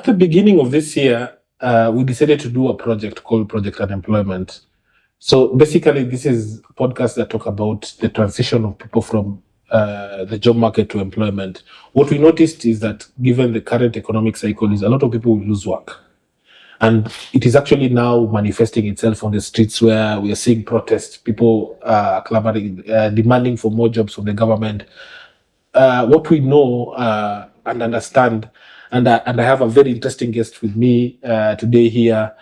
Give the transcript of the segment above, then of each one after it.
At the beginning of this year, we decided to do a project called Project Unemployment. So basically, this is podcasts that talk about the transition of people from the job market to employment. What we noticed is that given the current economic cycle, is a lot of people will lose work. And it is actually now manifesting itself on the streets where we are seeing protests, people clamoring, demanding for more jobs from the government. What we know and understand, and I have a very interesting guest with me today here.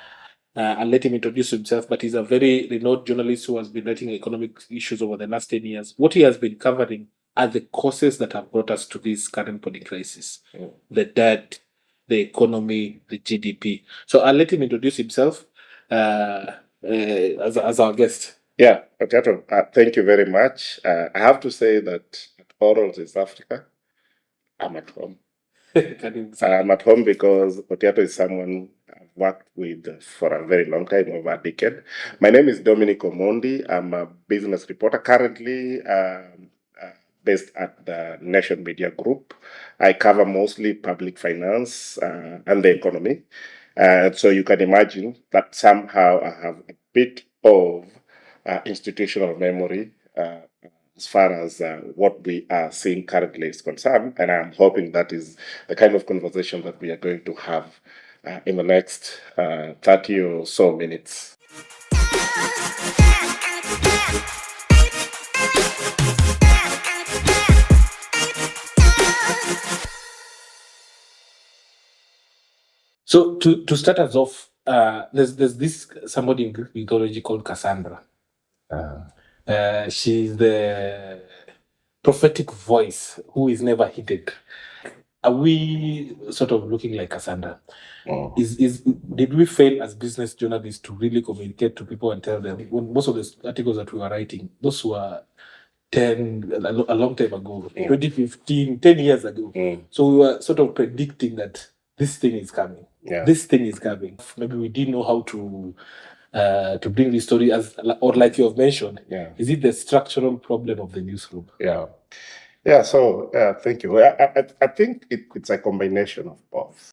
I'll let him introduce himself, but he's a very renowned journalist who has been writing economic issues over the last 10 years. What he has been covering are the causes that have brought us to this current public crisis, the debt, the economy, the GDP. So I'll let him introduce himself as our guest. Yeah, Otiato, thank you very much. I have to say that at Orals East Africa, I'm at home. I'm at home because Otiato is someone I've worked with for a very long time, over a decade. My name is Dominic Omondi. I'm a business reporter currently based at the Nation Media Group. I cover mostly public finance and the economy. So you can imagine that somehow I have a bit of institutional memory as far as what we are seeing currently is concerned. And I'm hoping that is the kind of conversation that we are going to have in the next 30 or so minutes. So to start us off, there's this somebody in Greek mythology called Cassandra. She's the prophetic voice who is never hidden. Are we sort of looking like Cassandra? Did we fail as business journalists to really communicate to people and tell them? When most of the articles that we were writing, those were a long time ago, 2015, 10 years ago. So we were sort of predicting that this thing is coming. Yeah. This thing is coming. Maybe we didn't know how to bring the story or like you have mentioned. Yeah. Is it the structural problem of the newsroom? Yeah. So thank you. I think it's a combination of both.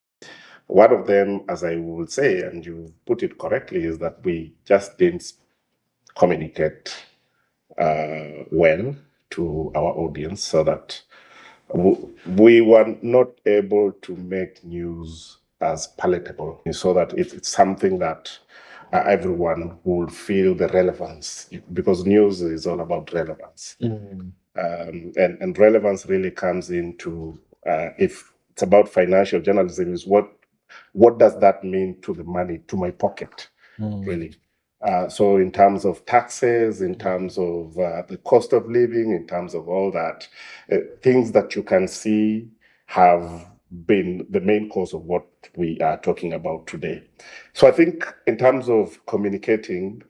One of them, as I would say, and you put it correctly, is that we just didn't communicate well to our audience, so that we were not able to make news as palatable, so that it's something that everyone will feel the relevance, because news is all about relevance. And relevance really comes into, if it's about financial journalism, is what does that mean to the money, to my pocket, really? So in terms of taxes, in terms of the cost of living, in terms of all that, things that you can see have been the main cause of what we are talking about today. So I think in terms of communicating,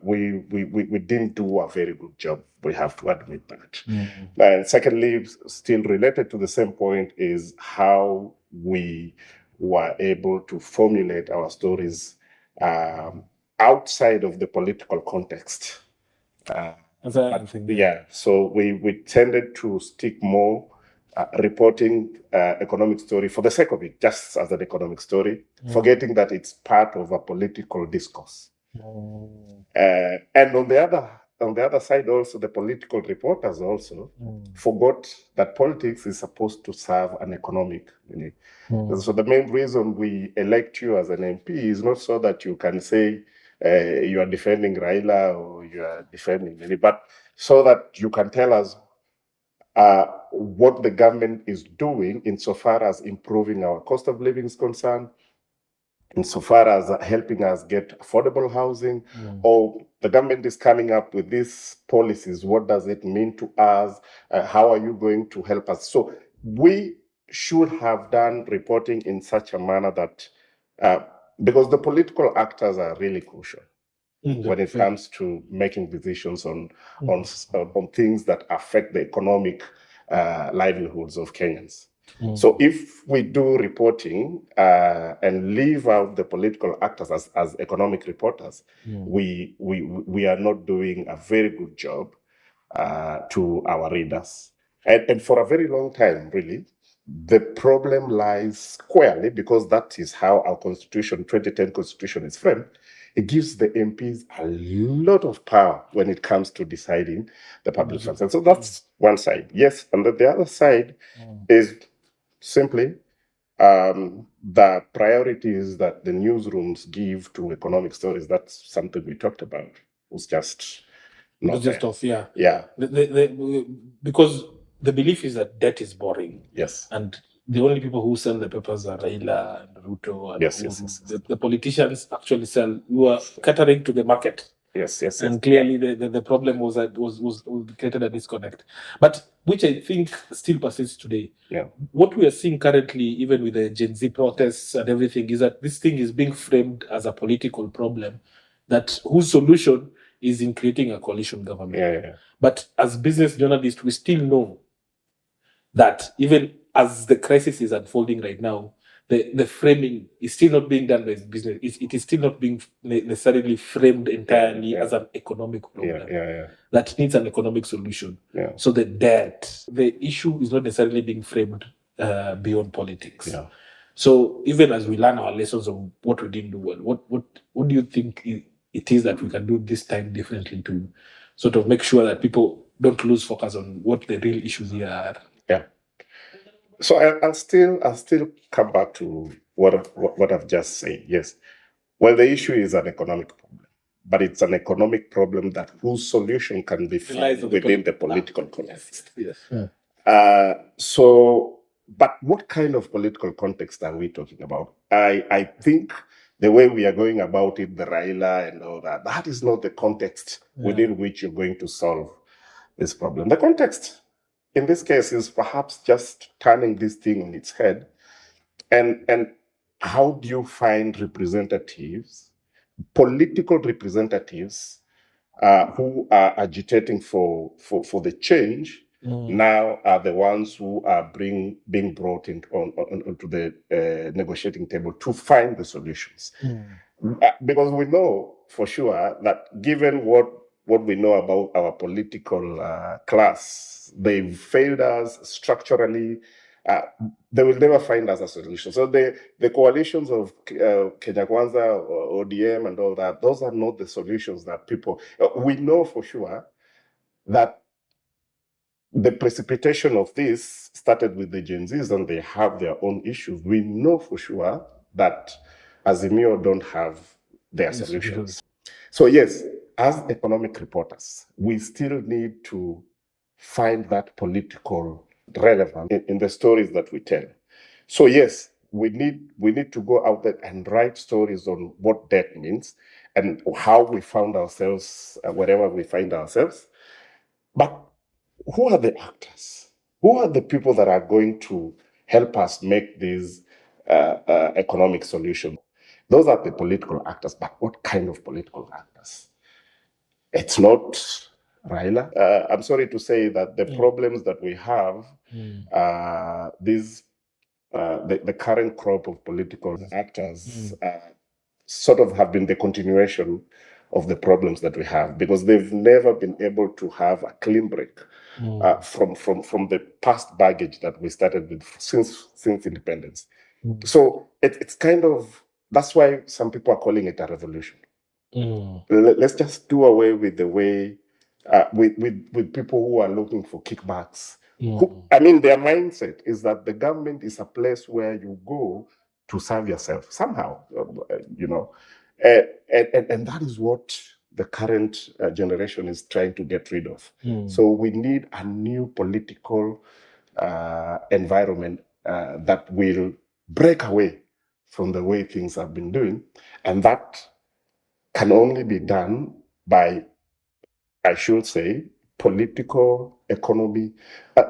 we didn't do a very good job. We have to admit that. And secondly, still related to the same point, is how we were able to formulate our stories outside of the political context. So we tended to stick more reporting economic story for the sake of it, just as an economic story, forgetting that it's part of a political discourse. And on the other side, also the political reporters also forgot that politics is supposed to serve an economic need. So the main reason we elect you as an MP is not so that you can say you are defending Raila or you are defending me, but so that you can tell us what the government is doing insofar as improving our cost of living is concerned, insofar as helping us get affordable housing, or the government is coming up with these policies. What does it mean to us? How are you going to help us? So we should have done reporting in such a manner that, because the political actors are really crucial when it comes to making decisions on things that affect the economic livelihoods of Kenyans. So if we do reporting and leave out the political actors as economic reporters, we are not doing a very good job to our readers. And for a very long time, really, The problem lies squarely, because that is how our constitution, 2010 constitution, is framed. It gives the MPs a lot of power when it comes to deciding the public funds. And so that's one side. Yes, and the other side is simply the priorities that the newsrooms give to economic stories. That's something we talked about. Was just not just there. off, yeah. Yeah. Because the belief is that debt is boring. Yes. And the only people who sell the papers are Raila and Ruto and Yes, Uhuru. yes, yes, yes. The politicians actually sell, who are catering to the market. Yes, yes, yes. And clearly the problem was that was created a disconnect, but which I think still persists today. Yeah. What we are seeing currently, even with the Gen Z protests and everything, is that this thing is being framed as a political problem, that whose solution is in creating a coalition government. Yeah. But as business journalists, we still know that even as the crisis is unfolding right now, the framing is still not being done by business. It is still not being necessarily framed entirely as an economic problem that needs an economic solution. Yeah. So the debt, the issue is not necessarily being framed beyond politics. Yeah. So even as we learn our lessons of what we didn't do well, what do you think it is that we can do this time differently to sort of make sure that people don't lose focus on what the real issues here are? Yeah. So I'll still come back to what I've just said. Yes. Well, the issue is an economic problem, but it's an economic problem that whose solution can be found within the political context. Yes. But what kind of political context are we talking about? I think the way we are going about it, the Raila and all that is not the context within which you're going to solve this problem. The context in this case is perhaps just turning this thing on its head. And how do you find representatives, political representatives, who are agitating for the change, now are the ones who are being brought onto the negotiating table to find the solutions. Because we know for sure that given what we know about our political class, they've failed us structurally. They will never find us a solution. So the coalitions of Kenya Kwanza or ODM and all that, those are not the solutions that people... we know for sure that the precipitation of this started with the Gen Zs, and they have their own issues. We know for sure that Azimio don't have their solutions. So yes, as economic reporters, we still need to find that political relevance in the stories that we tell. So yes, we need to go out there and write stories on what debt means and how we found ourselves wherever we find ourselves. But who are the actors? Who are the people that are going to help us make these economic solutions? Those are the political actors, but what kind of political actors? It's not Raila. I'm sorry to say that the problems that we have, the current crop of political actors sort of have been the continuation of the problems that we have, because they've never been able to have a clean break from the past baggage that we started with since independence. So it's kind of, that's why some people are calling it a revolution. Let's just do away with the way with people who are looking for kickbacks. I mean, their mindset is that the government is a place where you go to serve yourself somehow, and that is what the current generation is trying to get rid of. So we need a new political environment that will break away from the way things have been doing, and that can only be done by, I should say, political economy,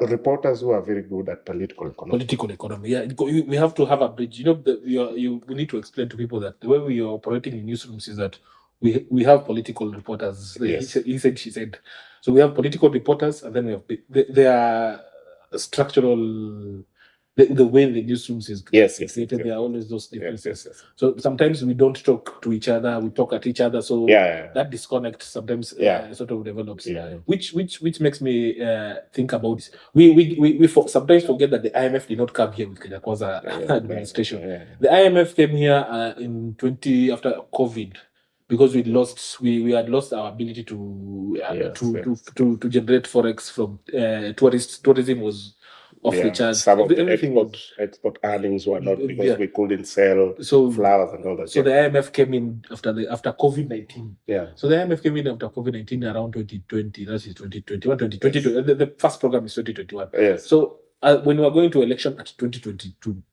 reporters who are very good at political economy. Political economy, yeah. We have to have a bridge. We need to explain to people that the way we are operating in newsrooms is that we have political reporters. Yes. He said, she said. So we have political reporters, and then we have there are structural the way the newsrooms is Yes, created, there are always those differences. yes. So sometimes we don't talk to each other, we talk at each other. So that disconnect sometimes sort of develops. Which makes me think about we sometimes forget that the IMF did not come here with Kenya Kwanza administration. The IMF came here in after COVID, because we had lost our ability to generate forex from tourism was off the charts. Some of the export earnings were not, because we couldn't sell flowers and all that. So the IMF came in after COVID-19. Yeah. So the IMF came in after COVID-19 around 2020. That is 2021, 2022. The first program is 2021. Yes. So when we were going to election at 2022,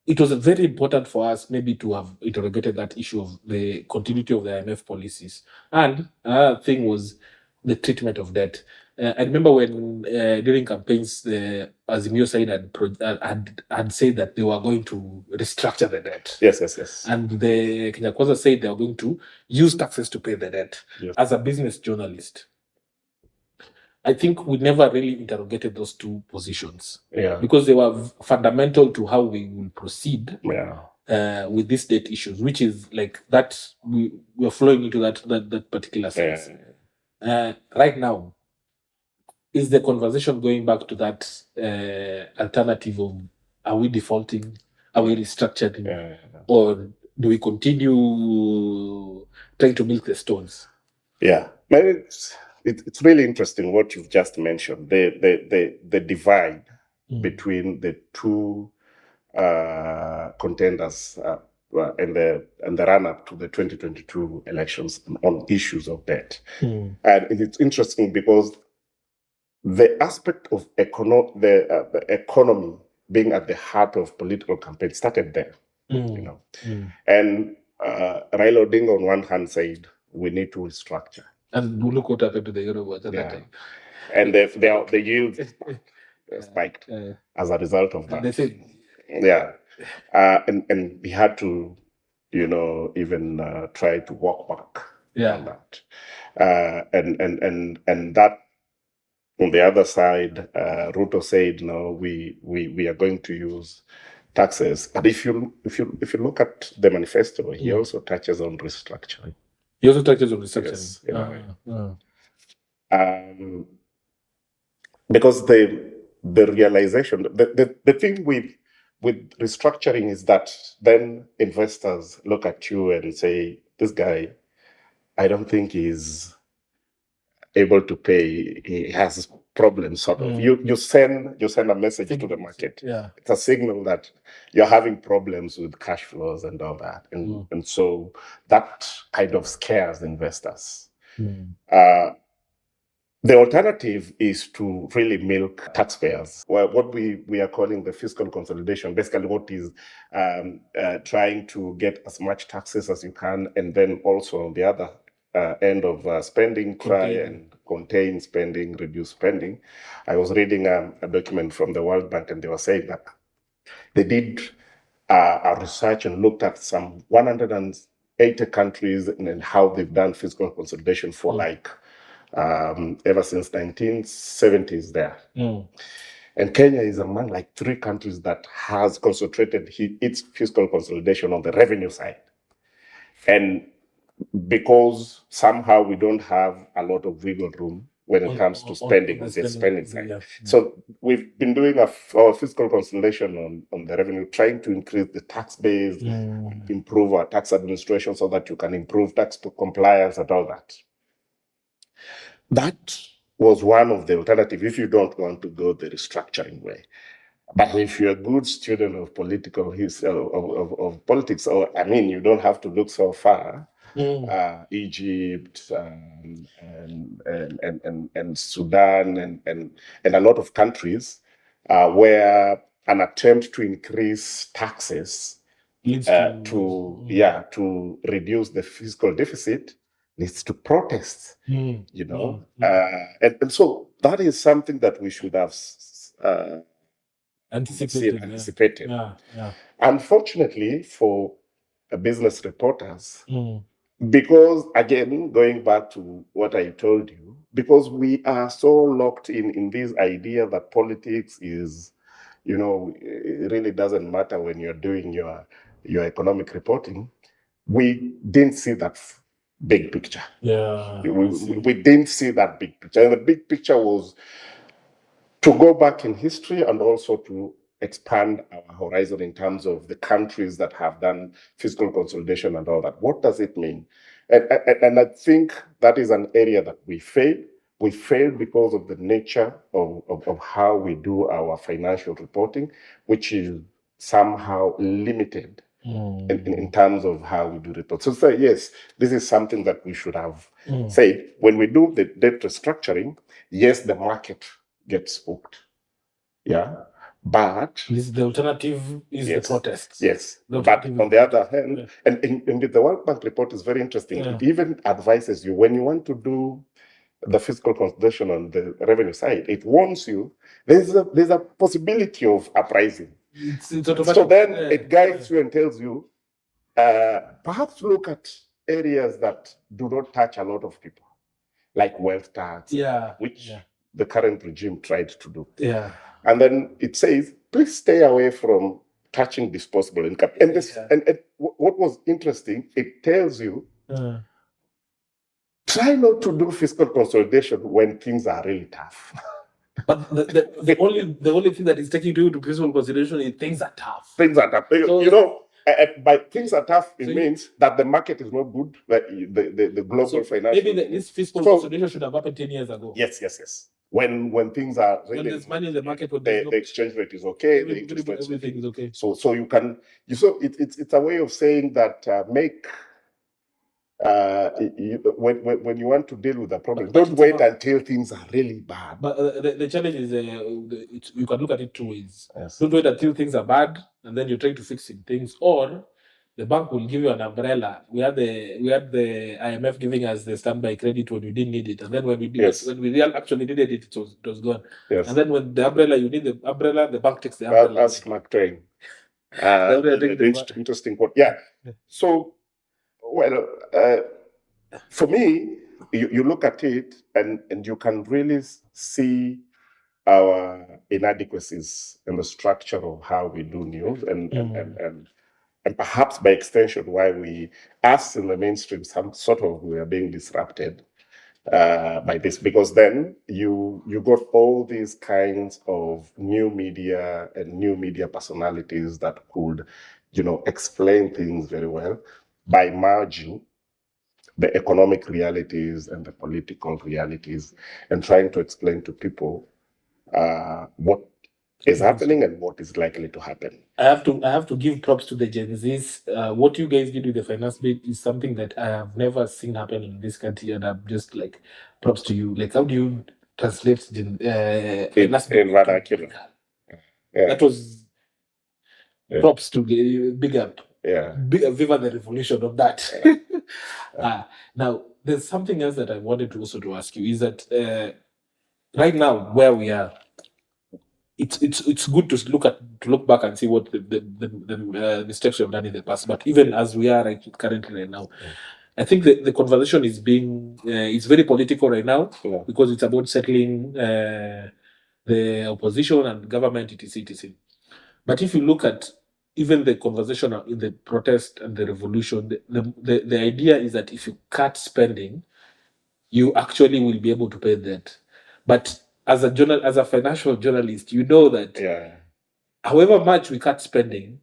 it was very important for us maybe to have interrogated that issue of the continuity of the IMF policies. And another thing was the treatment of debt. I remember when during campaigns, the Azimio side had said that they were going to restructure the debt. Yes. And the Kenya Kwanza said they were going to use taxes to pay the debt. Yes. As a business journalist, I think we never really interrogated those two positions. Because they were fundamental to how we will proceed with these debt issues, which is like that we are flowing into that particular sense. Right now, is the conversation going back to that alternative of, are we defaulting? Are we restructuring? Or do we continue trying to milk the stones? Yeah. It's really interesting what you've just mentioned, the divide between the two contenders and the run-up to the 2022 elections on issues of debt. And it's interesting because the aspect of the economy being at the heart of political campaign started there, And Raila Odinga on one hand said, we need to restructure. And look what happened to the euro at that time. And the yield spiked as a result of that. They said, and we had to, even try to walk back on that. And that, on the other side, Ruto said, no, we are going to use taxes. And if you look at the manifesto, he also touches on restructuring. He also touches on restructuring. Yes, because the realization, the thing with restructuring is that then investors look at you and say, this guy, I don't think he's able to pay. He has problems, sort of. You send a message to the market. It's a signal that you're having problems with cash flows and all that. And so that kind of scares investors. The alternative is to really milk taxpayers. Well, what we are calling the fiscal consolidation, basically what is trying to get as much taxes as you can, and then also on the other end of spending, try and contain spending, reduce spending. I was reading a document from the World Bank, and they were saying that they did a research and looked at some 180 countries and how they've done fiscal consolidation for ever since 1970s there. And Kenya is among 3 countries that has concentrated its fiscal consolidation on the revenue side. And because somehow we don't have a lot of wiggle room when it comes to spending on the spending side. So we've been doing our fiscal consolidation on the revenue, trying to increase the tax base, improve our tax administration so that you can improve tax compliance and all that. That was one of the alternatives if you don't want to go the restructuring way. But if you're a good student of political history, of politics, you don't have to look so far. Egypt and Sudan and a lot of countries where an attempt to increase taxes to reduce the fiscal deficit leads to protests. And so that is something that we should have anticipated. Unfortunately for business reporters, because again, going back to what I told you, because we are so locked in this idea that politics is it really doesn't matter when you're doing your economic reporting. We didn't see that big picture. Yeah. We didn't see that big picture. And the big picture was to go back in history and also to expand our horizon in terms of the countries that have done fiscal consolidation and all that. What does it mean? And I think that is an area that we failed. We failed because of the nature of how we do our financial reporting, which is somehow limited in terms of how we do reports. So yes, this is something that we should have said. When we do the debt restructuring, yes, the market gets hooked. Yeah. But the alternative is the protests. Yes. But on the other hand, and the World Bank report is very interesting. It even advises you when you want to do the fiscal consolidation on the revenue side, it warns you there's a possibility of uprising. So then it guides you and tells you, perhaps look at areas that do not touch a lot of people, like wealth tax, which the current regime tried to do. And then it says, please stay away from touching disposable income. And and what was interesting, it tells you, try not to do fiscal consolidation when things are really tough. But the only thing that is taking you to fiscal consolidation is things are tough. Things are tough. By things are tough, it means that the market is not good, the global financial. Maybe this fiscal consolidation should have happened 10 years ago. Yes. When things are really, when there's money in the market, the exchange rate is okay, everything is okay. So you can, it's a way of saying that when you want to deal with a problem, don't wait until things are really bad. But the challenge is you can look at it two ways. Don't wait until things are bad and then you're trying to fix things, or the bank will give you an umbrella. We had the IMF giving us the standby credit when we didn't need it, and then when we did when we actually needed it, it was gone. And then when the umbrella, you need the umbrella, the bank takes the umbrella. That's Mark Twain. Interesting point. Yeah. So, for me, you look at it and you can really see our inadequacies in the structure of how we do news and perhaps by extension why us in the mainstream, we are being disrupted by this, because then you got all these kinds of new media and new media personalities that could, explain things very well by merging the economic realities and the political realities and trying to explain to people what is happening and what is likely to happen. I have to give props to the Gen Zs. What you guys did with the finance bit is something that I have never seen happen in this country, and I'm just like, props to you. Like, how do you translate finance in vernacular? That was props to the big up. Viva the revolution of that. Now, there's something else that I wanted to also to ask you is that right now where we are, it's good to look back and see what the mistakes we have done in the past. But even as we are currently right now, I think the conversation is it's very political right now because it's about settling the opposition and government, etc. But if you look at even the conversation in the protest and the revolution, the idea is that if you cut spending, you actually will be able to pay that. But as a financial journalist, you know that however much we cut spending,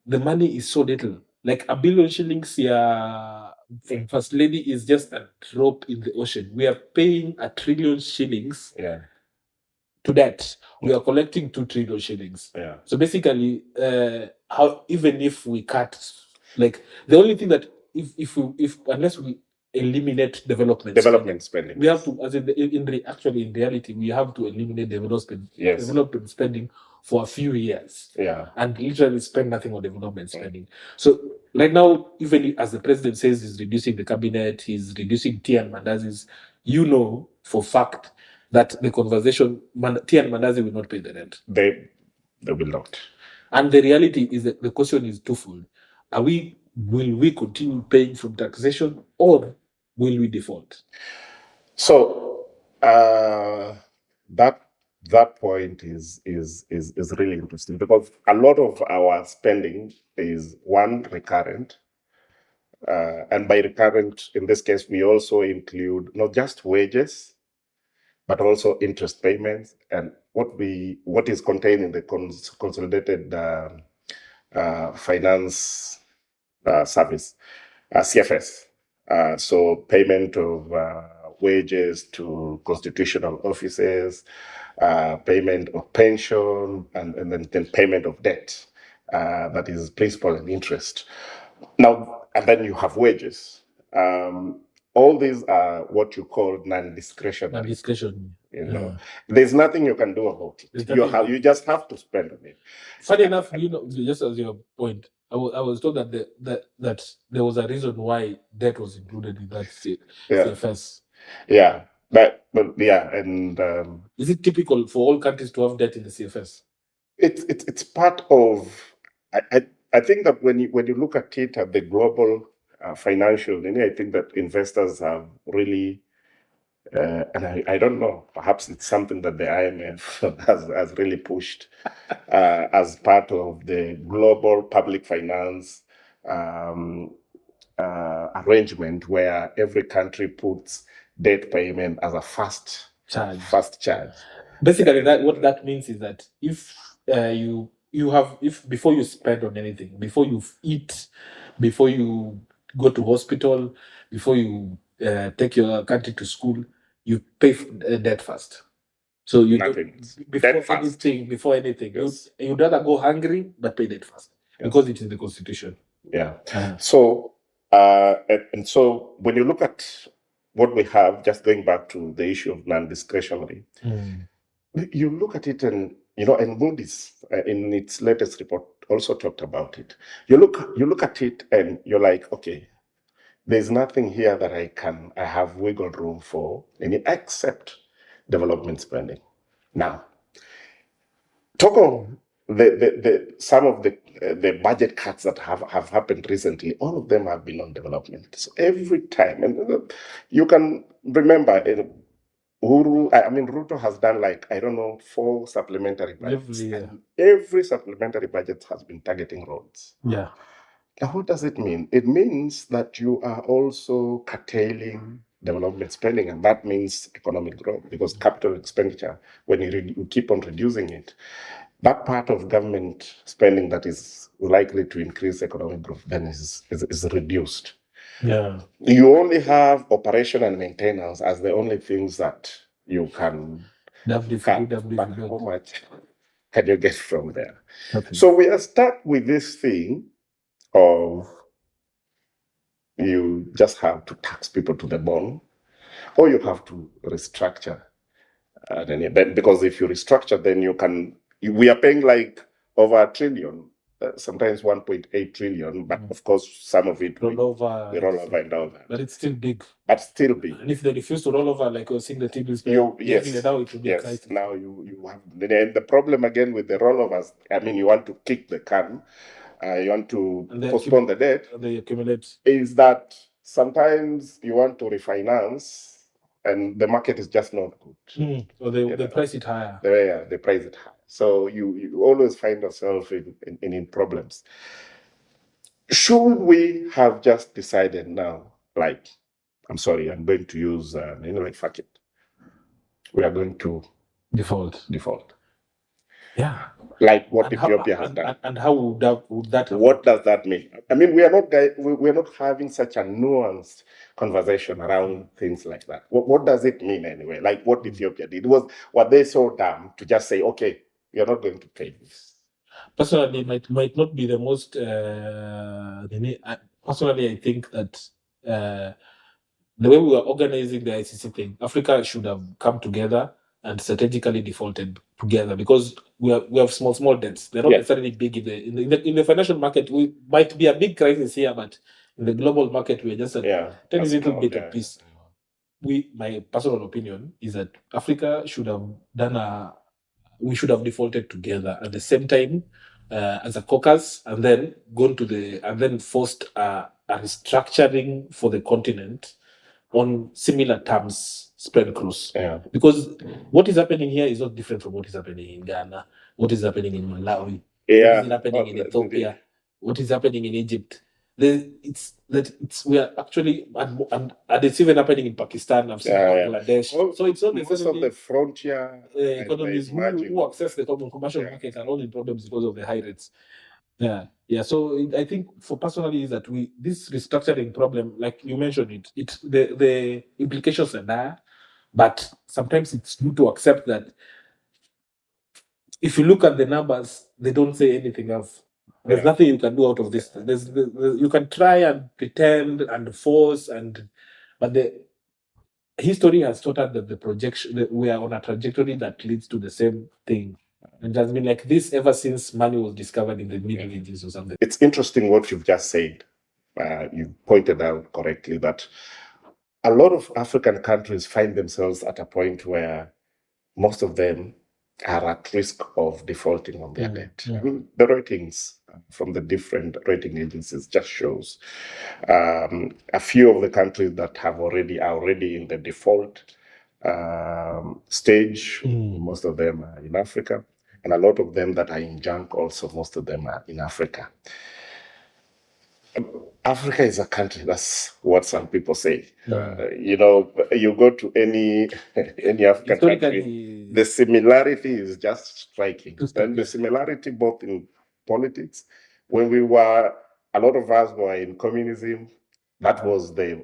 the money is so little. Like 1 billion shillings from First Lady is just a drop in the ocean. We are paying 1 trillion shillings to that. We are collecting 2 trillion shillings. So basically, even if we cut, like the only thing that if unless we eliminate development spending, we have to, as in reality, we have to eliminate development spending for a few years, and literally spend nothing on development spending. So right now, even as the president says he's reducing the cabinet, he's reducing tea and mandazis, for fact that the conversation, tea and mandazi will not pay the rent. They will not. And the reality is that the question is twofold. Will we continue paying from taxation, or will we default? So that that point is really interesting, because a lot of our spending is one recurrent, and by recurrent in this case we also include not just wages but also interest payments and what is contained in the consolidated finance service, CFS. So payment of wages to constitutional offices, payment of pension, and then payment of debt, that is principal and interest. Now, and then you have wages. All these are what you call non-discretionary. Non-discretion. You know, there's nothing you can do about it. You just have to spend on it. Funny enough, just as your point, I was told that that there was a reason why debt was included in that CFS. Yeah, but yeah, and is it typical for all countries to have debt in the CFS? It's part of. I think that when you look at it at the global financial, I think that investors have really. And I don't know, perhaps it's something that the IMF has really pushed as part of the global public finance arrangement, where every country puts debt payment as a first charge. Basically, what that means is that if if before you spend on anything, before you eat, before you go to hospital, before you take your country to school, you pay debt first. So you before anything, yes. You'd rather go hungry but pay debt first, yes. Because it's in the constitution. Yeah. So and so when you look at what we have, just going back to the issue of non-discretionary, you look at it, and and Moody's in its latest report also talked about it. You look at it and you're like, okay, there's nothing here that I have wiggle room for any except development spending. Now, talk of some of the budget cuts that have happened recently. All of them have been on development. So every time, and you can remember, Ruto has done 4 supplementary budgets. Every supplementary budget has been targeting roads. Yeah. Now, what does it mean? It means that you are also curtailing development spending, and that means economic growth, because capital expenditure, when you keep on reducing it, that part of government spending that is likely to increase economic growth then is reduced. Yeah. You only have operation and maintenance as the only things that you can cut, but how much can you get from there? Okay. So we are stuck with this thing of you just have to tax people to the bone, or you have to restructure. Because if you restructure, then we are paying over $1 trillion, sometimes 1.8 trillion, but of course some of it we roll over and all that. But it's still big. And if they refuse to roll over, like you're seeing the TVs, yes. Now you have the problem again with the rollovers. You want to kick the can. You want to postpone the debt. They accumulate. Is that sometimes you want to refinance and the market is just not good. Or they price it higher. They price it high. So you always find yourself in problems. Should we have just decided now, I'm sorry, I'm going to use fuck it. We are going to default. Yeah. Like what Ethiopia has done. And how would that happen? What does that mean? We are not having such a nuanced conversation around things like that. What does it mean anyway? Like what Ethiopia did. Were they so dumb to just say, okay, we are not going to pay this? Personally, it might not be the most. Personally, I think that the way we were organizing the ICC thing, Africa should have come together and strategically defaulted together, because we have small debts. They're not necessarily big in the financial market. We might be a big crisis here, but in the global market, we're just a tiny little bit of peace. My personal opinion is that Africa should have we should have defaulted together at the same time as a caucus, and then forced a restructuring for the continent on similar terms, spread across. Yeah. Because what is happening here is not different from what is happening in Ghana, what is happening in Malawi, Yeah. what is happening in Ethiopia, what is happening in Egypt. We are actually, and it's even happening in Pakistan, I've seen Bangladesh. Well, so it's not most of the frontier economies who access the common commercial market are all in problems because of the high rates. Yeah. So I think for personally is that this restructuring problem, like you mentioned the implications are there, but sometimes it's good to accept that if you look at the numbers, they don't say anything else. There's nothing you can do out of this. You can try and pretend and force but the history has taught us that the projection that we are on a trajectory that leads to the same thing. And it has been like this ever since money was discovered in the Middle Ages or something. It's interesting what you've just said. You pointed out correctly that a lot of African countries find themselves at a point where most of them are at risk of defaulting on their debt. I mean, the ratings from the different rating agencies just shows a few of the countries that are already in the default stage. Most of them are in Africa, and a lot of them that are in junk also, most of them are in Africa. Africa is a country, that's what some people say. You go to any African country, the similarity is just striking. And the similarity both in politics, when a lot of us were in communism, that was the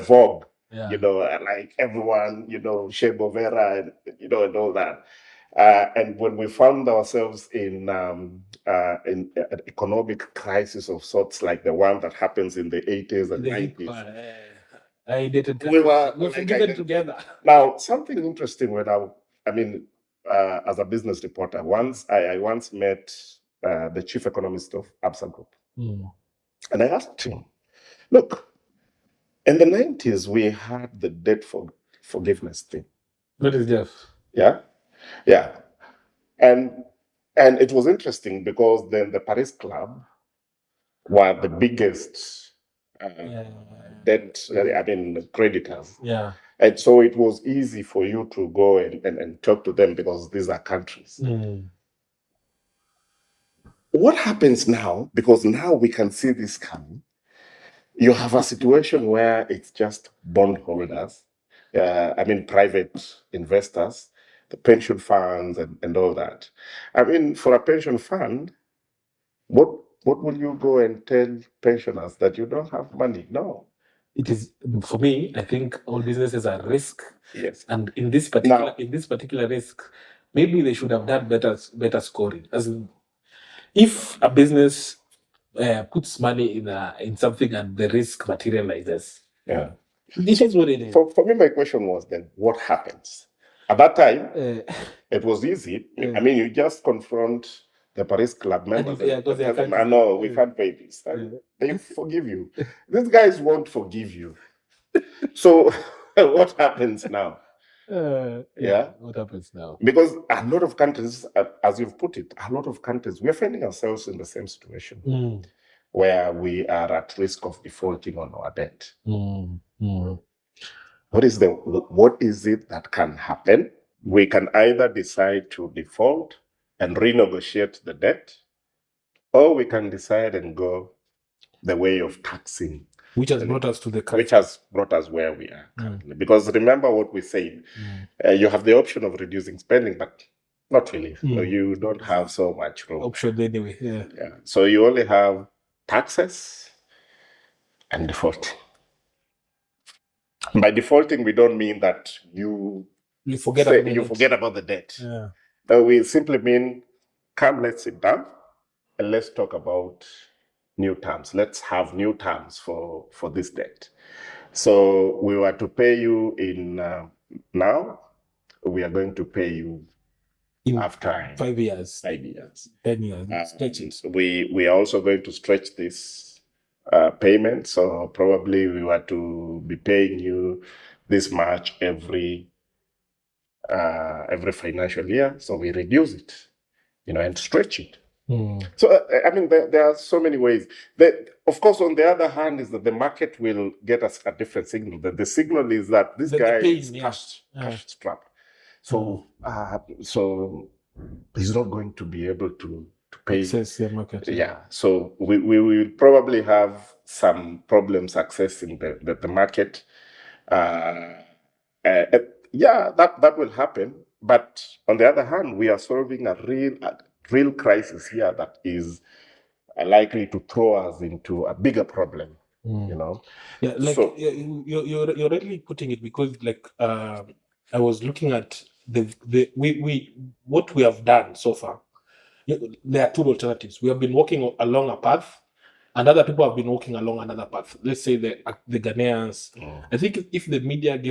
vogue. Like everyone, Che Guevara, and all that. And when we found ourselves in an economic crisis of sorts like the one that happens in the 80s and 90s, we were together. Now, something interesting as a business reporter, I once met the chief economist of Absa Group. And I asked him, look, in the 90s, we had the debt forgiveness thing. What is debt? Yeah. And it was interesting because then the Paris Club were the biggest debt, creditors. Yeah. And so it was easy for you to go and talk to them because these are countries. What happens now, because now we can see this coming, you have a situation where it's just bondholders, private investors, the pension funds and all that. For a pension fund, what will you go and tell pensioners that you don't have money? No. It is, for me, I think all businesses are risk. Yes. And in this particular risk, maybe they should have done better scoring. As in, if a business puts money in something and the risk materializes, this is what it is. For me, my question was then, what happens? At that time, it was easy. You just confront the Paris Club members. We can't pay this. They forgive you. These guys won't forgive you. So what happens now? What happens now? Because a lot of countries, as you've put it, we're finding ourselves in the same situation where we are at risk of defaulting on our debt. What is it that can happen? We can either decide to default and renegotiate the debt, or we can decide and go the way of taxing. Which has brought us where we are currently. Because remember what we said, you have the option of reducing spending, but not really. So you don't have so much room. Option anyway, yeah. So you only have taxes and defaulting. By defaulting, we don't mean that you forget about the debt. We simply mean, come, let's sit down and let's talk about new terms. Let's have new terms for this debt. So we were to pay you in now, we are going to pay you after 5 years. 10 years. Stretch it. We are also going to stretch this payment. So probably we were to be paying you this much every financial year. So we reduce it, and stretch it. So, I mean, there are so many ways. Of course, on the other hand, is that the market will get us a different signal. The signal is that this guy is cash strapped. So, so he's not going to be able to pay. Access the market. Yeah. So we will probably have some problems accessing the market. Yeah, that will happen. But on the other hand, we are solving a real crisis here that is likely to throw us into a bigger problem. You know. Yeah, like So, you're really putting it, because like I was looking at what we have done so far. There are two alternatives. We have been walking along a path, and other people have been walking along another path. Let's say the Ghanaians. I think if the media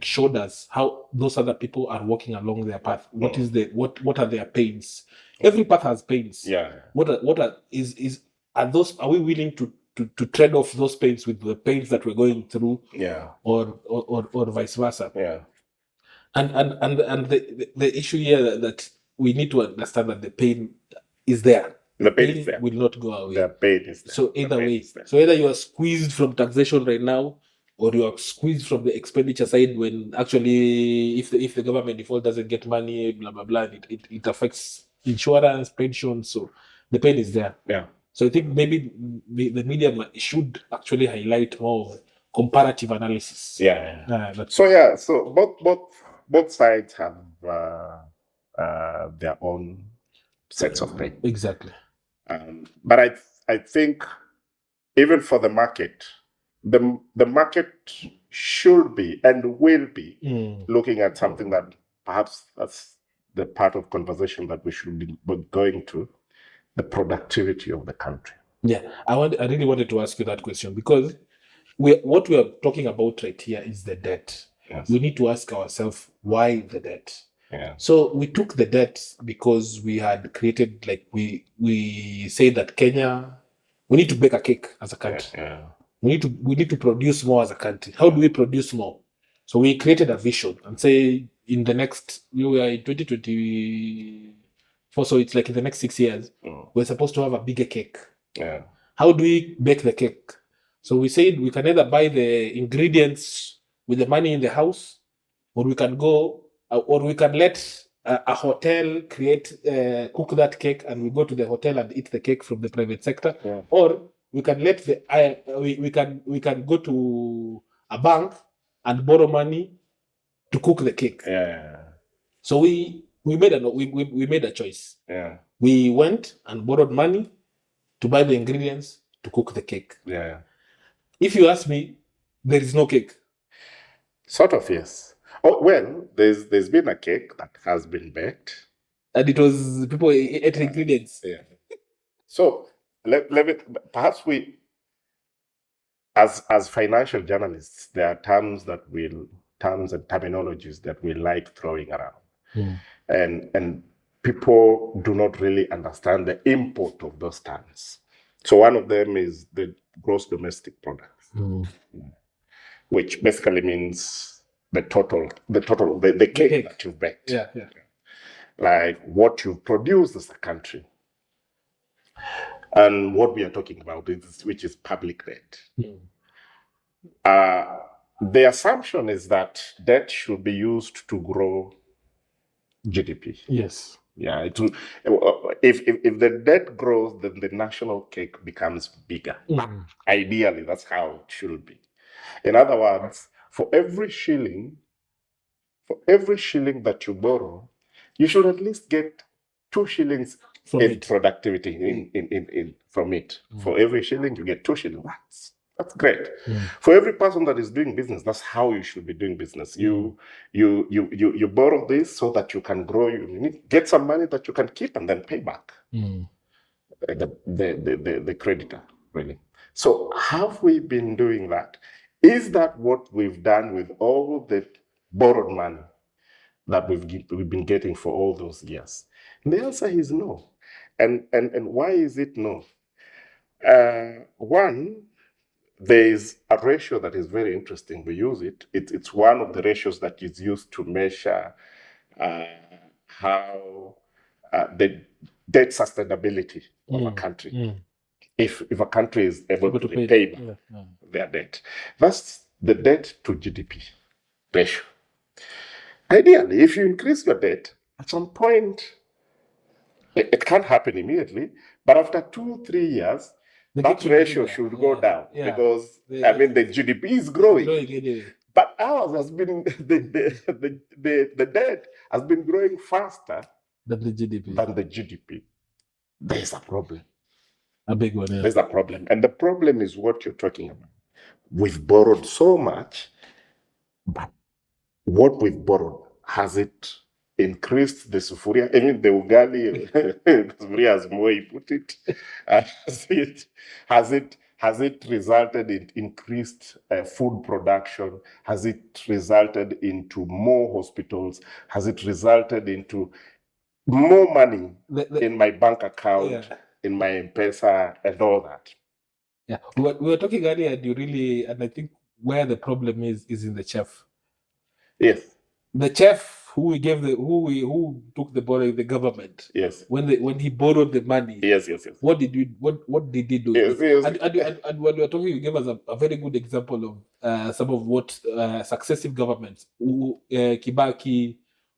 showed us how those other people are walking along their path, what are their pains? Every path has pains. Yeah. Are we willing to trade off those pains with the pains that we're going through? Yeah. Or vice versa. Yeah. And the issue here that we need to understand that the pain is there. The pain is there. Will not go away. The pain is there. So either way, so either you are squeezed from taxation right now, or you are squeezed from the expenditure side, when actually, if the government default doesn't get money, blah blah blah, it affects insurance, pension. So the pain is there. Yeah. So I think maybe the media should actually highlight more of comparative analysis. Yeah. So both sides have their own sets of pain. Exactly. But I think even for the market, the market should be and will be looking at something that perhaps that's the part of conversation that we should be going to, the productivity of the country. Yeah, I really wanted to ask you that question, because what we are talking about right here is the debt. Yes. We need to ask ourselves, why the debt? Yeah. So we took the debt because we had created, we say that Kenya, we need to bake a cake as a country. Yeah. We need to produce more as a country. How do we produce more? So we created a vision and say, in the next, we are in 2024, so it's like in the next 6 years, we're supposed to have a bigger cake. Yeah. How do we bake the cake? So we said we can either buy the ingredients with the money in the house, or we can let a hotel cook that cake, and we go to the hotel and eat the cake from the private sector. Yeah. Or we can we can go to a bank and borrow money to cook the cake. Yeah. So we made a choice. Yeah. We went and borrowed money to buy the ingredients to cook the cake. Yeah. If you ask me, there is no cake. Sort of, yes. Oh, well, there's been a cake that has been baked, and it was people ate ingredients. Yeah. So perhaps we, as financial journalists, there are terms and terminologies that we like throwing around, and people do not really understand the import of those terms. So one of them is the gross domestic product, which basically means the total, the cake that you've baked. Yeah. Like what you've produced as a country. And what we are talking about is, which is public debt. The assumption is that debt should be used to grow GDP. Yes. Yeah. If the debt grows, then the national cake becomes bigger. Ideally, that's how it should be. In other words, for every shilling that you borrow, you should at least get 2 shillings in productivity from it. For every shilling, you get 2 shillings. That's great. For every person that is doing business, that's how you should be doing business. You borrow this so that you can grow. You get some money that you can keep and then pay back the creditor, really. So have we been doing that? Is that what we've done with all the borrowed money that we've been getting for all those years? And the answer is no. And why is it no? One, there is a ratio that is very interesting. We use it. It's one of the ratios that is used to measure how the debt sustainability of a country. If a country is able to repay their debt. That's the debt to GDP ratio. Ideally, if you increase your debt, at some point, it can't happen immediately, but after 2-3 years, that ratio should go down because the GDP is growing. But ours has been the debt has been growing faster than the GDP. There's a problem. A big one. Yeah. There's a problem, and the problem is what you're talking about. We've borrowed so much, but what we've borrowed, has it increased the sufuria? I mean, the ugali, sufuria as Moi put it. Has it resulted in increased food production? Has it resulted into more hospitals? Has it resulted into more money in my bank account, in my M-Pesa, and all that? Yeah, we were talking earlier, and I think where the problem is in the chef. Yes. The chef who took the borrowing, the government. Yes. When he borrowed the money. Yes. What did he do? Yes. And when we were talking, you gave us a very good example of some of what successive governments, Kibaki,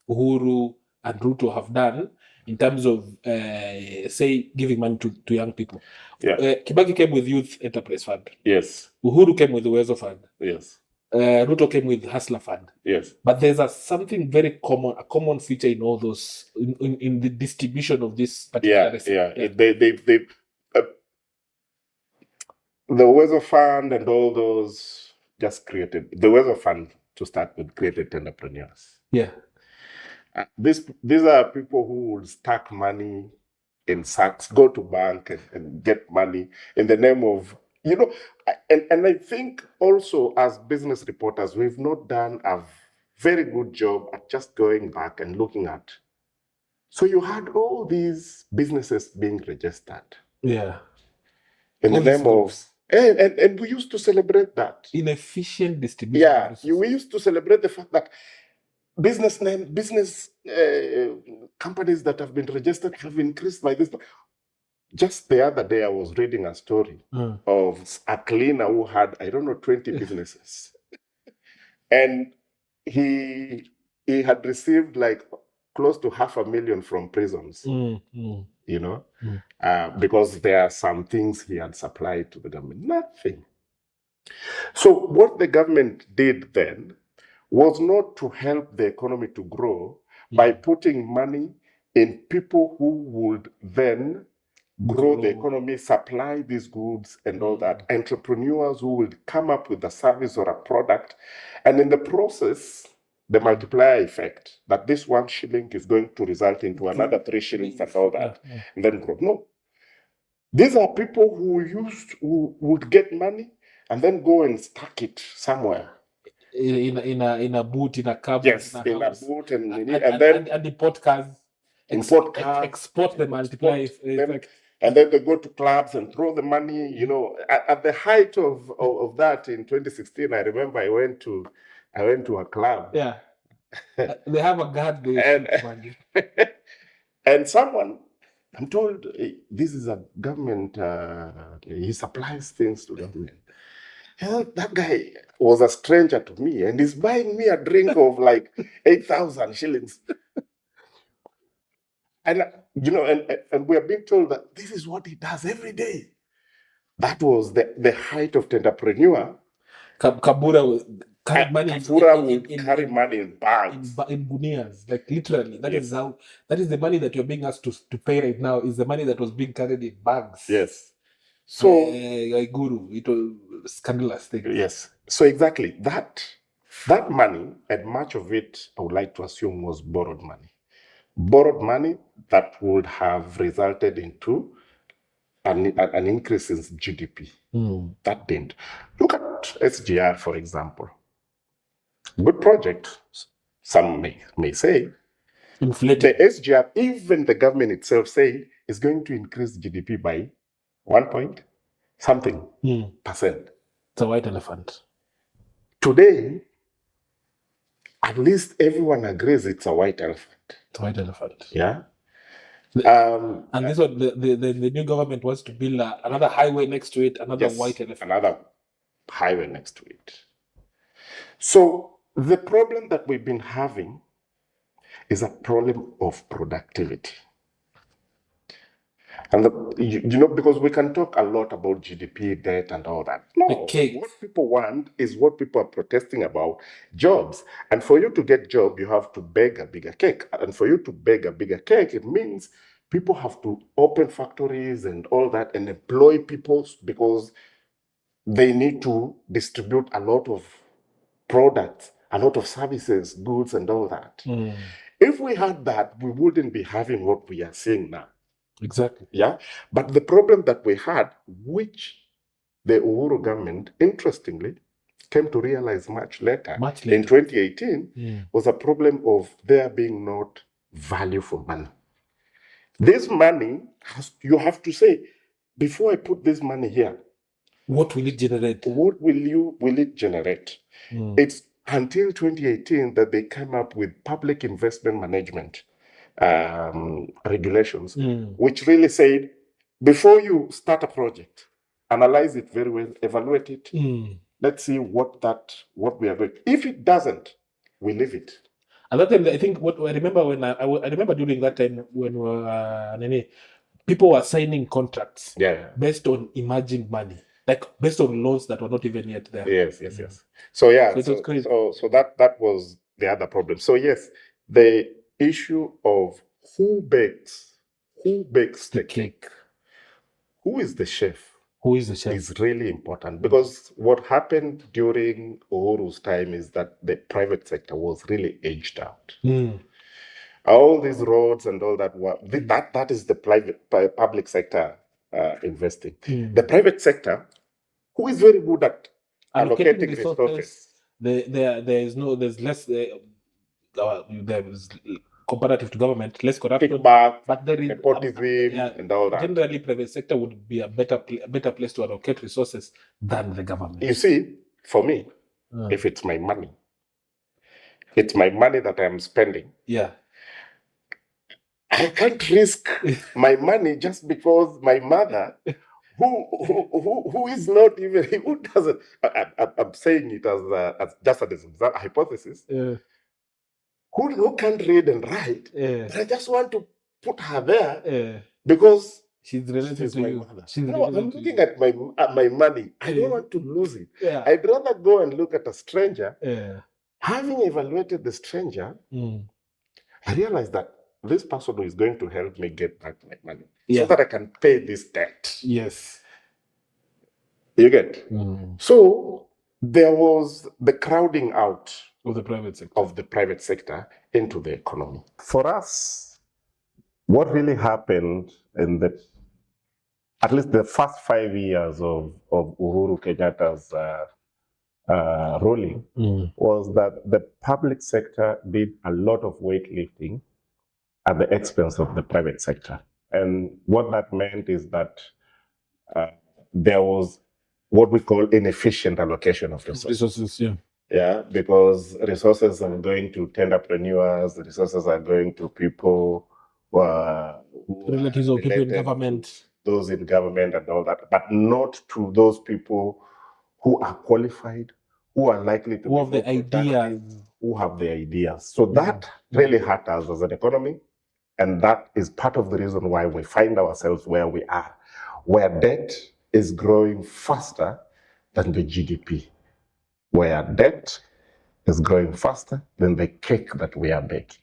Uhuru, and Ruto have done in terms of, say, giving money to young people. Yeah. Kibaki came with Youth Enterprise Fund. Yes. Uhuru came with the Uwezo Fund. Yes. Ruto came with Hustler Fund. Yes. But there's something very common, a common feature in all those, in the distribution of this particular recipe. They the Uwezo Fund and all those just created, the Uwezo Fund to start with created entrepreneurs. Yeah. These are people who would stack money in sacks, go to bank and get money in the name of, and I think also as business reporters, we've not done a very good job at just going back and looking at. So you had all these businesses being registered. Yeah. In the name of, and we used to celebrate that. Inefficient distribution. Yeah, we used to celebrate the fact that business companies that have been registered have increased by this. Just the other day, I was reading a story of a cleaner who had, 20 businesses. And he had received like close to $500,000 from prisons, because there are some things he had supplied to the government. Nothing. So what the government did then was not to help the economy to grow by putting money in people who would then grow the economy, supply these goods and all that. Entrepreneurs who will come up with a service or a product. And in the process, the multiplier effect, that this 1 shilling is going to result into another 3 shillings and all that, and then grow. No. These are people who would get money and then go and stack it somewhere. In a boot, in a cab, yes, in a boot, and then the podcast, export the multiplier effect. And then they go to clubs and throw the money. At the height of that in 2016, I remember I went to a club. Yeah, they have a guard there. And someone, I'm told, this is a government. He supplies things to government. That guy was a stranger to me, and he's buying me a drink of like 8,000 shillings. And and we are being told that this is what he does every day. That was the height of the entrepreneur. Kabura will carry money in bags. In gunias, like literally. That is the money that you're being asked to pay right now, is the money that was being carried in bags. Yes. So guru, it was a scandalous thing. Yes. So exactly that money, and much of it, I would like to assume, was borrowed money. Borrowed money that would have resulted into an increase in GDP. That didn't. Look at SGR, for example. Good project, some may say. Inflated. The SGR, even the government itself say, is going to increase GDP by 1 point something percent. It's a white elephant. Today, at least everyone agrees it's a white elephant. It's a white elephant. Yeah. And this one, the new government wants to build another highway next to it, another white elephant. Another highway next to it. So the problem that we've been having is a problem of productivity. And because we can talk a lot about GDP, debt, and all that. No, what people want is what people are protesting about: jobs. And for you to get job, you have to beg a bigger cake. And for you to beg a bigger cake, it means people have to open factories and all that and employ people because they need to distribute a lot of products, a lot of services, goods, and all that. If we had that, we wouldn't be having what we are seeing now. Exactly. Yeah. But the problem that we had, which the Uhuru government, interestingly, came to realize much later. In 2018, was a problem of there being not value for money. This money, you have to say, before I put this money here, what will it generate? What will it generate? It's until 2018 that they came up with public investment management regulations, which really said, before you start a project, analyze it very well, evaluate it. Let's see what we are doing. If it doesn't, we leave it. And that time, I think what I remember when I remember during that time when people were signing contracts based on imagined money, like based on loans that were not even yet there. Yes. So that was the other problem. So yes, the issue of who bakes the cake, who is the chef, is really important, because what happened during Uhuru's time is that the private sector was really aged out. All these roads and all that that is the public sector investing. The private sector, who is very good at allocating resources. There's less. There's comparative to government, less corruption, but there is nepotism and all that. Generally, private sector would be a better place to allocate resources than the government. You see, for me, if it's my money that I am spending. Yeah. I can't risk my money just because my mother, who is not even, who doesn't, I'm saying it as just a hypothesis, who can't read and write, but I just want to put her there because she's related to you. I'm looking at my money. I don't want to lose it. I'd rather go and look at a stranger. Having evaluated the stranger, I realized that this person who is going to help me get back my money so that I can pay this debt. Yes. You get? So there was the crowding out of the private sector into the economy. For us, what really happened in at least the first 5 years of Uhuru Kenyatta's ruling was that the public sector did a lot of weightlifting at the expense of the private sector. And what that meant is that there was what we call inefficient allocation of resources. Yeah, because resources are going to tenderpreneurs, resources are going to people who relatives of people in government. Those in government and all that, but not to those people who are qualified, who are likely to who have the ideas. Who have the ideas. So that really hurt us as an economy. And that is part of the reason why we find ourselves where we are, where debt is growing faster than the GDP, where debt is growing faster than the cake that we are baking.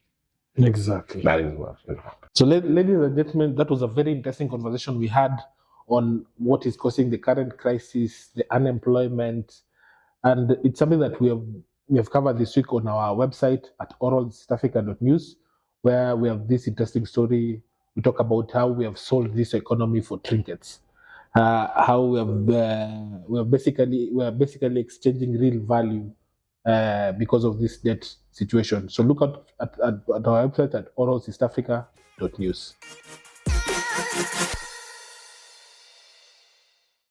Exactly. That is what will happen. So, ladies and gentlemen, that was a very interesting conversation we had on what is causing the current crisis, the unemployment, and it's something that we have covered this week on our website at oralsafrica.news, where we have this interesting story. We talk about how we have sold this economy for trinkets, how we are basically exchanging real value because of this debt situation. So look at our website at oralsafrica.news.